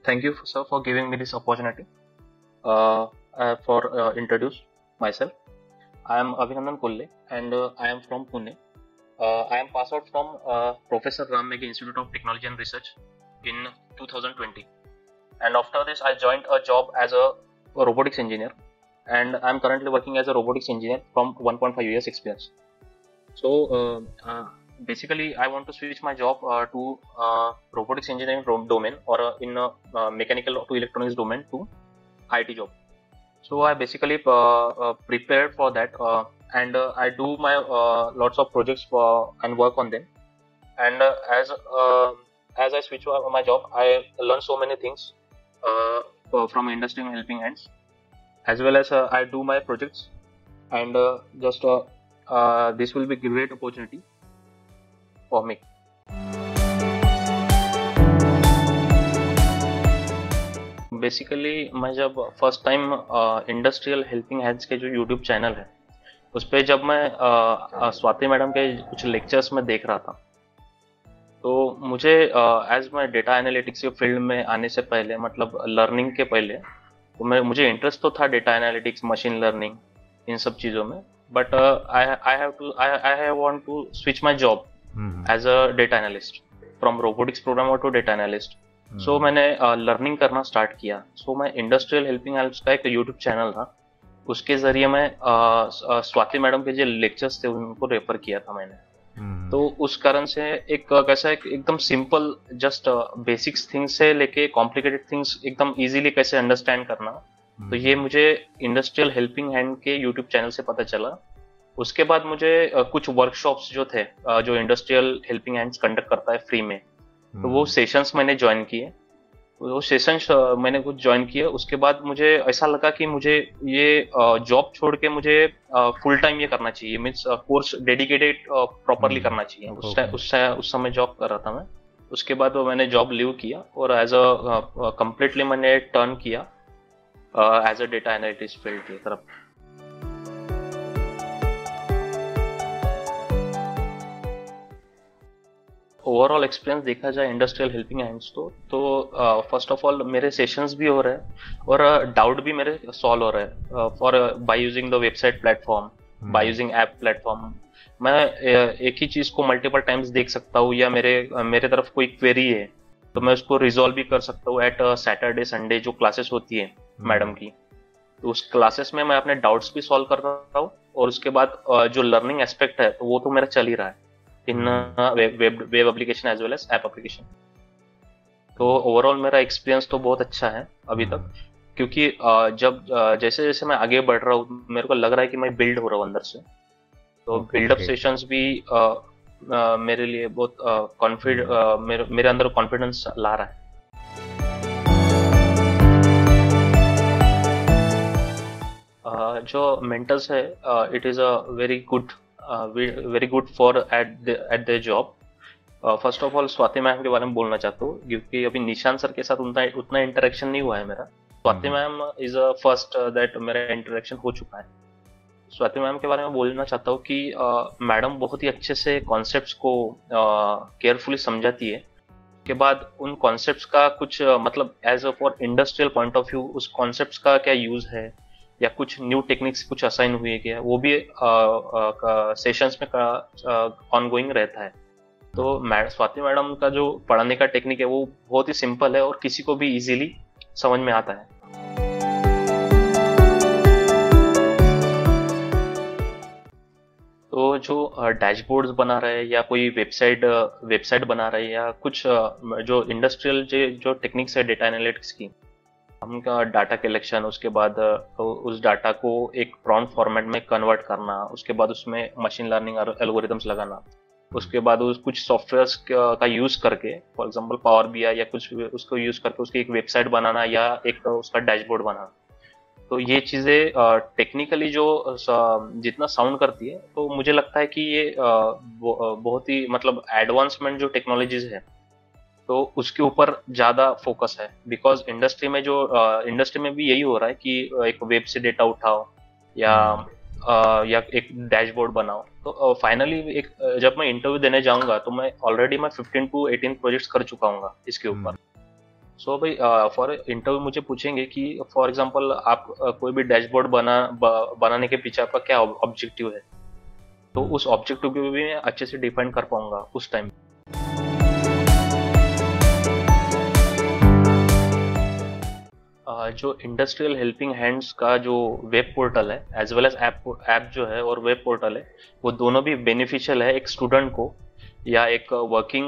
Thank you, sir, for giving me this opportunity. For introduce myself, I am Abhinandan Kolle, and I am from Pune. I am passed out from Professor Ram Meghe Institute of Technology and Research in 2020, and after this, I joined a job as a robotics engineer, and I am currently working as a robotics engineer from 1.5 years experience. So basically, I want to switch my job to robotics engineering domain, or in mechanical to electronics domain, to IT job. So I basically prepared for that, and I do my lots of projects and work on them. And as I switch my job, I learn so many things from industry and helping hands, as well as I do my projects, and this will be great opportunity for me. Basically मैं जब first time industrial helping hands के जो YouTube channel है उस पर जब मैं Swati madam के कुछ लेक्चर्स में देख रहा था, तो मुझे एज मैं डेटा एनालिटिक्स के फील्ड में आने से पहले, मतलब लर्निंग के पहले, तो मुझे इंटरेस्ट तो था डेटा एनालिटिक्स, मशीन लर्निंग, इन सब चीज़ों में. But I have want to switch my job as a data analyst from robotics programmer to data analyst. So मैंने लर्निंग करना स्टार्ट किया. सो मैं इंडस्ट्रियल हेल्पिंग हैंड्स का एक यूट्यूब चैनल था, उसके जरिए मैं स्वाति मैडम के जो लेक्चर्स थे उनको रेफर किया था मैंने. तो उस कारण से एक कैसा एकदम सिंपल जस्ट बेसिक्स थिंग्स से लेके कॉम्प्लिकेटेड थिंग्स एकदम इजीली कैसे अंडरस्टैंड करना, तो ये मुझे इंडस्ट्रियल हेल्पिंग हैंड के यूट्यूब चैनल से पता चला. उसके बाद मुझे कुछ वर्कशॉप्स जो थे जो इंडस्ट्रियल हेल्पिंग हैंड्स कंडक्ट करता है फ्री में, तो वो सेशंस मैंने ज्वाइन किए. वो सेशंस मैंने कुछ ज्वाइन किए. उसके बाद मुझे ऐसा लगा कि मुझे ये जॉब छोड़ के मुझे फुल टाइम ये करना चाहिए, मीन्स कोर्स डेडिकेटेड प्रॉपरली करना चाहिए. उस समय जॉब कर रहा था मैं. उसके बाद वो मैंने जॉब लीव किया और एज अ कम्प्लीटली मैंने टर्न किया as a data analytics field की तरफ. ओवरऑल एक्सपीरियंस देखा जाए इंडस्ट्रियल हेल्पिंग हैंड्स तो फर्स्ट ऑफ ऑल मेरे सेशंस भी हो रहे हैं और डाउट भी मेरे सॉल्व हो रहे हैं for by using the website platform, by using app platform. मैं एक ही चीज को मल्टीपल टाइम्स देख सकता हूँ, या मेरे तरफ कोई क्वेरी है तो मैं उसको रिजॉल्व भी कर सकता हूँ एट सैटरडे संडे जो क्लासेस होती है मैडम की. तो उस क्लासेस में मैं अपने डाउट्स भी सॉल्व कर रहा हूँ, और उसके बाद जो लर्निंग एस्पेक्ट है तो वो तो मेरा चल ही रहा है in web application as well as app application. तो ओवरऑल मेरा एक्सपीरियंस तो बहुत अच्छा है अभी तक, क्योंकि जब जैसे जैसे मैं आगे बढ़ रहा हूँ मेरे को लग रहा है कि मैं बिल्ड हो रहा हूँ अंदर से. तो बिल्डअप सेशंस भी मेरे लिए बहुत मेरे अंदर कॉन्फिडेंस ला रहा है. जो मेंटर्स है it is a very good for at the job. First of all Swati ma'am के बारे में बोलना चाहता हूँ, क्योंकि अभी निशान सर के साथ उतना इंटरेक्शन नहीं हुआ है मेरा. Swati ma'am is a first that मेरा इंटरेक्शन हो चुका है. स्वाति मैम के बारे में बोलना चाहता हूँ कि मैडम बहुत ही अच्छे से कॉन्सेप्ट्स को केयरफुली समझाती है. के बाद उन कॉन्सेप्ट्स का कुछ मतलब as a for industrial point of view उस कॉन्सेप्ट्स का क्या यूज है, या कुछ न्यू टेक्निक्स कुछ असाइन हुए क्या, वो भी सेशंस में ऑनगोइंग रहता है. तो स्वाति मैडम का जो पढ़ाने का टेक्निक है वो बहुत ही सिंपल है और किसी को भी इजीली समझ में आता है. तो जो डैशबोर्ड्स बना रहे हैं या कोई वेबसाइट बना रहे हैं, या कुछ जो इंडस्ट्रियल जो टेक्निक्स है डेटा एनालिटिक्स की, उनका डाटा कलेक्शन, उसके बाद उस डाटा को एक प्रॉम्प्ट फॉर्मेट में कन्वर्ट करना, उसके बाद उसमें मशीन लर्निंग एल्गोरिथम्स लगाना, उसके बाद कुछ सॉफ्टवेयर्स का यूज करके, फॉर एग्जांपल पावर बीआई या कुछ उसको यूज करके उसकी एक वेबसाइट बनाना या एक उसका डैशबोर्ड बनाना. तो ये चीज़ें टेक्निकली जो जितना साउंड करती है, तो मुझे लगता है कि ये बहुत ही मतलब एडवांसमेंट जो टेक्नोलॉजीज है, तो उसके ऊपर ज़्यादा फोकस है। बिकॉज इंडस्ट्री में भी यही हो रहा है कि एक वेब से डेटा उठाओ या या एक डैशबोर्ड बनाओ। तो फाइनली एक जब मैं इंटरव्यू देने जाऊंगा तो मैं 15 to 18 प्रोजेक्ट्स कर चुका हूँ इसके ऊपर। सो भाई फॉर इंटरव्यू मुझे पूछेंगे कि फॉर एग्जांपल आप कोई भी डैशबोर्ड बनाने के पीछे आपका क्या ऑब्जेक्टिव है, तो उस ऑब्जेक्टिव को भी मैं अच्छे से डिफाइन कर पाऊंगा उस टाइम। जो इंडस्ट्रियल हेल्पिंग हैंड्स का जो वेब पोर्टल है एज वेल एज ऐप जो है और वेब पोर्टल है, वो दोनों भी बेनिफिशियल है एक स्टूडेंट को या एक वर्किंग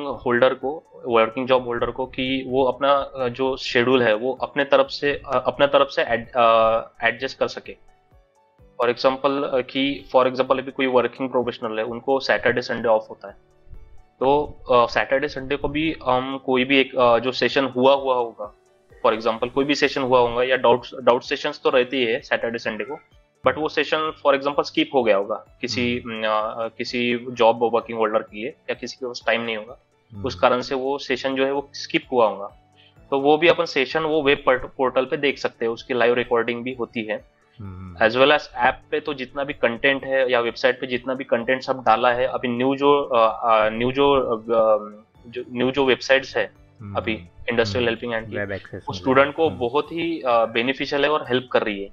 जॉब होल्डर को, कि वो अपना जो शेड्यूल है वो अपने तरफ से एडजस्ट कर सके। फॉर एग्जांपल अभी कोई वर्किंग प्रोफेशनल है, उनको सैटरडे संडे ऑफ होता है, तो सैटरडे संडे को भी हम कोई भी एक जो सेशन हुआ होगा, फॉर एग्जांपल कोई भी सेशन हुआ होगा या डाउट सेशंस तो रहती है सैटरडे संडे को, बट वो सेशन फॉर एग्जांपल स्किप हो गया होगा किसी जॉब वर्किंग होल्डर की है या किसी के पास टाइम नहीं होगा, उस कारण से वो सेशन जो है वो स्किप हुआ होगा, तो वो भी अपन सेशन वो वेब पोर्टल पे देख सकते हैं, उसकी लाइव रिकॉर्डिंग भी होती है। एज वेल एज ऐप पे तो जितना भी कंटेंट है या वेबसाइट पे जितना भी कंटेंट सब डाला है, अभी न्यू जो वेबसाइट्स है अभी इंडस्ट्रियल हेल्पिंग हैंड की, वो स्टूडेंट को बहुत ही बेनिफिशियल है और हेल्प कर रही है,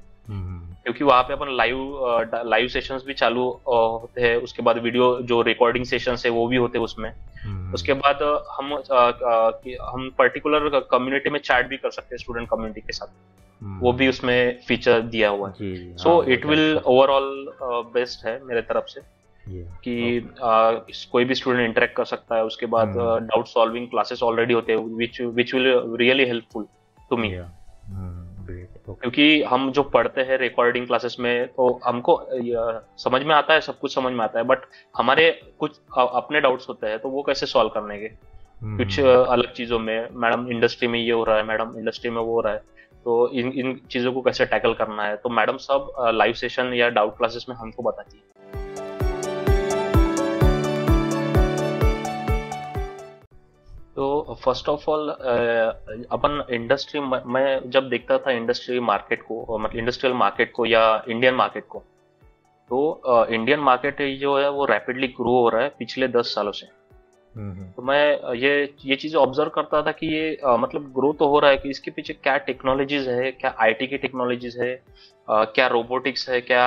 क्योंकि वहाँ पे अपन लाइव सेशंस भी चालू होते हैं, उसके बाद वीडियो जो रिकॉर्डिंग सेशंस है वो भी होते हैं उसमें। उसके बाद हम पर्टिकुलर कम्युनिटी में चैट भी कर सकते हैं स्टूडेंट कम्युनिटी के साथ, वो भी उसमें फीचर दिया हुआ है। So it will overall best है मेरे तरफ से कि कोई भी स्टूडेंट इंटरेक्ट कर सकता है। उसके बाद डाउट सॉल्विंग क्लासेस ऑलरेडी होते हैं which will really helpful to me, क्योंकि हम जो पढ़ते हैं रिकॉर्डिंग क्लासेस में तो हमको समझ में आता है, सब कुछ समझ में आता है, बट हमारे कुछ अपने डाउट्स होते हैं, तो वो कैसे सॉल्व करने के, कुछ अलग चीजों में मैडम इंडस्ट्री में ये हो रहा है, मैडम इंडस्ट्री में वो हो रहा है, तो इन चीजों को कैसे टैकल करना है, तो मैडम सब लाइव सेशन या डाउट क्लासेस में हमको बताती है। तो first of all upon industry, मैं जब देखता था इंडस्ट्री मार्केट को, मतलब इंडस्ट्रियल मार्केट को या इंडियन मार्केट को, तो इंडियन मार्केट जो है वो रैपिडली ग्रो हो रहा है पिछले 10 सालों से। तो मैं ये चीजें ऑब्जर्व करता था कि ये मतलब ग्रो तो हो रहा है, कि इसके पीछे क्या टेक्नोलॉजीज है, क्या आईटी की टेक्नोलॉजीज है, क्या रोबोटिक्स है, क्या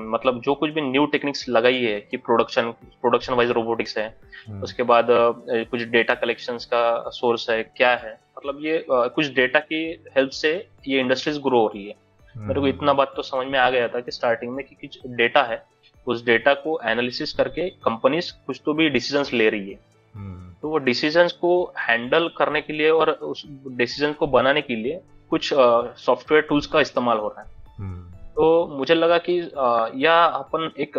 मतलब जो कुछ भी न्यू टेक्निक्स लगाई है कि प्रोडक्शन वाइज रोबोटिक्स है, उसके बाद कुछ डेटा कलेक्शंस का सोर्स है, क्या है, मतलब ये कुछ डेटा की हेल्प से ये इंडस्ट्रीज ग्रो हो रही है। मेरे को इतना बात तो समझ में आ गया था कि स्टार्टिंग में कि कुछ डेटा है, उस डेटा को एनालिसिस करके कंपनीज कुछ तो भी डिसीजंस ले रही है, तो वो डिसीजंस को हैंडल करने के लिए और उस डिसीजन को बनाने के लिए कुछ सॉफ्टवेयर टूल्स का इस्तेमाल हो रहा है। तो मुझे लगा कि या अपन एक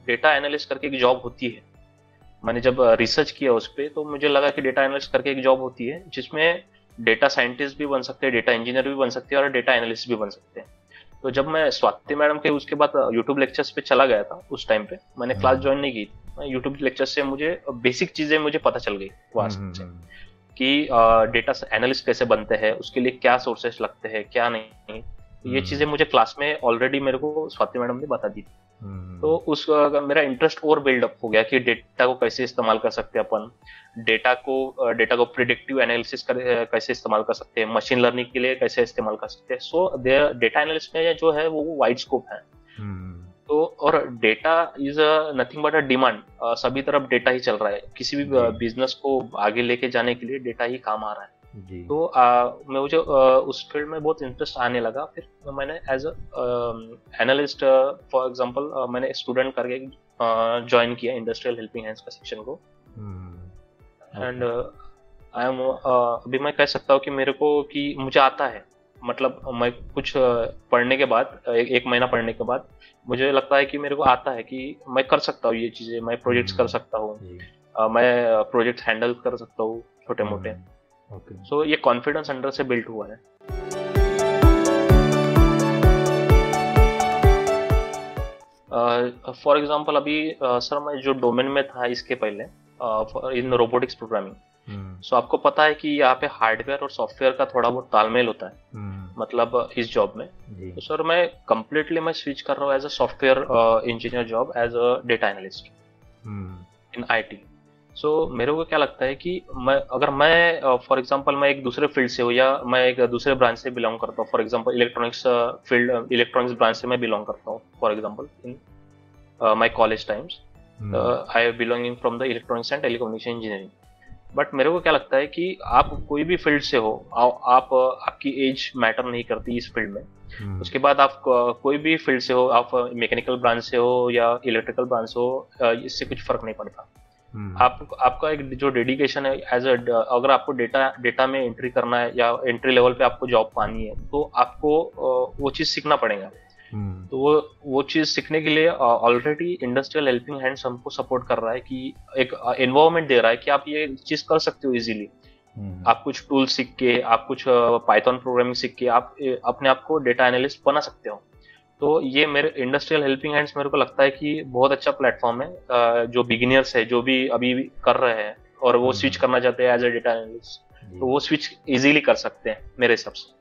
डेटा एनालिस्ट करके एक जॉब होती है, मैंने जब रिसर्च किया उस पर, तो मुझे लगा कि डेटा एनालिस्ट करके एक जॉब होती है जिसमें डेटा साइंटिस्ट भी बन सकते हैं, डेटा इंजीनियर भी बन सकते हैं और डेटा एनालिस्ट भी बन सकते हैं। तो जब मैं स्वाति मैडम के उसके बाद यूट्यूब लेक्चर्स पे चला गया था, उस टाइम पे मैंने क्लास ज्वाइन नहीं की थी, यूट्यूब लेक्चर से मुझे बेसिक चीजें मुझे पता चल गई वहां से कि डेटा एनालिस्ट कैसे बनते हैं, उसके लिए क्या सोर्सेस लगते हैं, क्या नहीं, ये चीजें मुझे क्लास में ऑलरेडी मेरे को स्वाति मैडम ने बता दी थी। तो उस मेरा इंटरेस्ट और बिल्डअप हो गया कि डेटा को कैसे इस्तेमाल कर सकते हैं अपन, डेटा को प्रिडिक्टिव एनालिसिस कैसे इस्तेमाल कर सकते हैं, मशीन लर्निंग के लिए कैसे इस्तेमाल कर सकते हैं। सो डेटा एनालिस्ट में जो है वो वाइड स्कोप है। तो और data is nothing but a demand, सभी तरफ डेटा ही चल रहा है, किसी भी बिजनेस को आगे लेके जाने के लिए डेटा ही काम आ रहा है। तो मुझे उस फील्ड में बहुत इंटरेस्ट आने लगा। फिर मैंने एज एनालिस्ट फॉर एग्जांपल मैंने स्टूडेंट करके ज्वाइन किया इंडस्ट्रियल हेल्पिंग हैंड्स का सेक्शन को। एंड आई एम अभी मैं कह सकता हूँ कि मेरे को कि मुझे आता है, मतलब मैं कुछ पढ़ने के बाद एक महीना पढ़ने के बाद मुझे लगता है कि मेरे को आता है कि मैं कर सकता हूँ ये चीजें, मैं प्रोजेक्ट्स कर सकता हूँ, मैं प्रोजेक्ट हैंडल कर सकता हूँ छोटे मोटे। सो ये कॉन्फिडेंस अंदर से बिल्ड हुआ है। फॉर एग्जांपल अभी सर मैं जो डोमेन में था इसके पहले इन रोबोटिक्स प्रोग्रामिंग, सो आपको पता है कि यहाँ पे हार्डवेयर और सॉफ्टवेयर का थोड़ा बहुत तालमेल होता है, मतलब इस जॉब में। तो सर मैं स्विच कर रहा हूँ as a software engineer job as a data analyst in IT. So मेरे को क्या लगता है कि मैं फॉर एग्जांपल मैं एक दूसरे फील्ड से हूँ या मैं एक दूसरे ब्रांच से बिलोंग करता हूँ, फॉर एग्जांपल इलेक्ट्रॉनिक्स ब्रांच से मैं बिलोंग करता हूँ, for example in my college times I am belonging from the electronics and telecommunication engineering. But मेरे को क्या लगता है कि आप कोई भी फील्ड से हो, आप आपकी एज मैटर नहीं करती इस फील्ड में। उसके बाद आप कोई भी फील्ड से हो, आप मैकेनिकल ब्रांच से हो या इलेक्ट्रिकल ब्रांच से हो, इससे कुछ फर्क नहीं पड़ता। आपका एक जो डेडिकेशन है अगर आपको डेटा में एंट्री करना है या एंट्री लेवल पे आपको जॉब पानी है, तो आपको वो चीज सीखना पड़ेगा। तो वो चीज सीखने के लिए ऑलरेडी इंडस्ट्रियल हेल्पिंग हैंड्स हमको सपोर्ट कर रहा है कि एक एनवायरनमेंट दे रहा है कि आप ये चीज कर सकते हो इजीली। आप कुछ टूल सीख के, आप कुछ पाइथन प्रोग्रामिंग सीख के आप अपने आप को डेटा एनालिस्ट बना सकते हो। तो ये मेरे इंडस्ट्रियल हेल्पिंग हैंड्स मेरे को लगता है कि बहुत अच्छा प्लेटफॉर्म है, जो बिगिनर्स है, जो भी अभी कर रहे हैं और वो स्विच करना चाहते हैं एज ए डेटा एनालिस्ट, तो वो स्विच इजीली कर सकते हैं मेरे हिसाब से।